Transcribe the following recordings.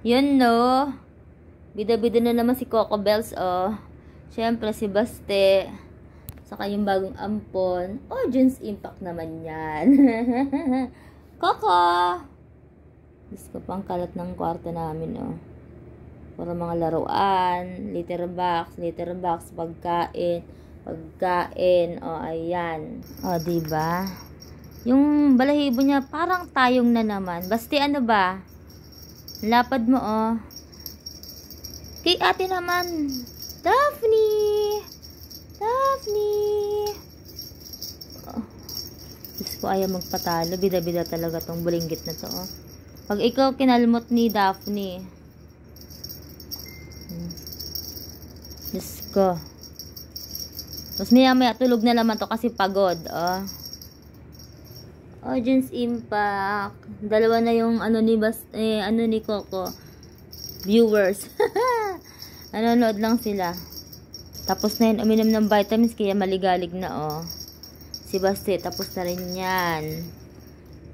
Yun, no? Bida-bida na naman si Coco Bells, oh. Siyempre, si Baste. Saka yung bagong ampon. Audience impact naman yan. Coco! Diyos ko, pang kalat ng kwarto namin, oh. Para mga laruan, litter box, pagkain, oh, ayan. Oh, diba? Yung balahibo niya, parang tayong na naman. Basti, ano ba? Lapad mo, oh. Kay ate naman. Daphne! Oh. Diyos ko, ayaw magpatalo. Bida-bida talaga tong bulinggit na to, oh. Pag ikaw kinalmot ni Daphne. Diyos ko. Tapos maya tulog na naman to kasi pagod, oh. Audience impact. Dalawa na yung ano ni Coco. Viewers. Nanonood lang sila. Tapos na yun, uminom ng vitamins kaya maligalig na, oh. Si Baste, tapos na rin yan.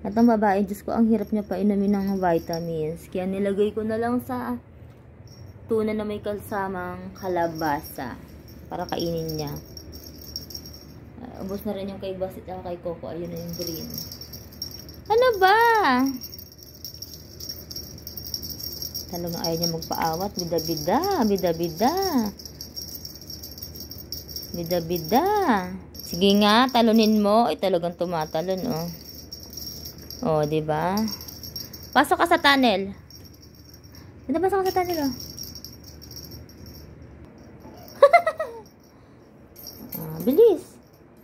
At ang babae, Diyos ko, ang hirap niya pa inumin ng vitamins. Kaya nilagay ko na lang sa tuna na may kasamang kalabasa para kainin niya. Ubos na rin yung kay Baste at kay Coco. Ayun na yung green. Ano ba? Talagang ayaw niya magpaawat. Bida-bida. Sige nga, talunin mo. Ay, talagang tumatalon, oh. Oh, diba? Pasok ka sa tunnel. Pasok ka sa tunnel, oh. Bilis.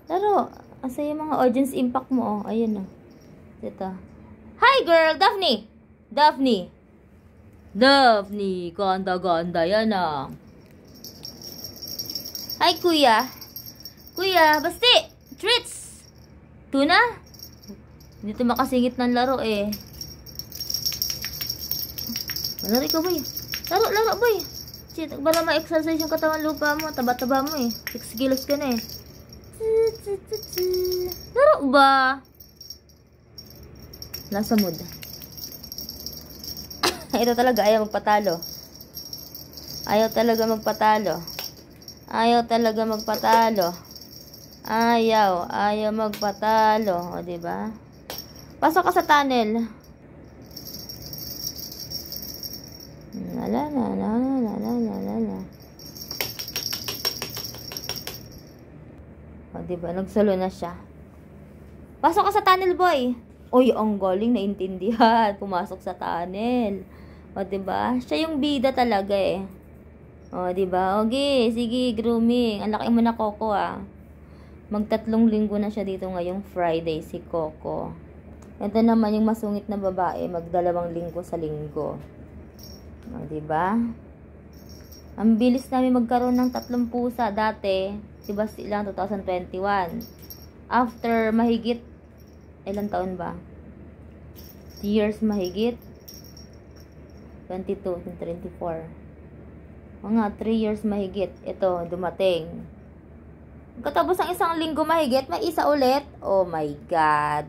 Laro. Asa yung mga audience impact mo, oh. Ayun, oh. Ito. Hi, girl! Daphne! Ganda-ganda. Yan, ah. Hi, kuya. Basti! Treats! Tuna? Dito makasingit ng laro, eh. Laro ikaw, boy. Laro, boy. Para ma-exercise yung katawan lupa mo. Taba-taba mo, eh. 6 kilos ka na, eh. Laro ba? Nasa mood. Ito talaga, ayaw magpatalo. Ayaw talaga magpatalo. O, diba? Pasok ka sa tunnel. La. O, diba? Nagsalo na siya. Pasok ka sa tunnel, boy. Oy, ang galing, naintindihan. Pumasok sa tunnel. O, diba? Siya yung bida talaga, eh. O, diba? Okay, sige, grooming. Ang laki mo na, Coco, ah. Mag-3 linggo na siya dito ngayong Friday, si Coco. Ito naman yung masungit na babae, mag-2 linggo sa linggo. O, diba? Ang bilis namin magkaroon ng 3 pusa dati. Si Basti lang, 2021. After mahigit, ilang taon ba? 2 years mahigit. 22, 24. Mga 3 years mahigit. Ito, dumating. Katapos ng 1 linggo mahigit, may isa ulit. Oh my God.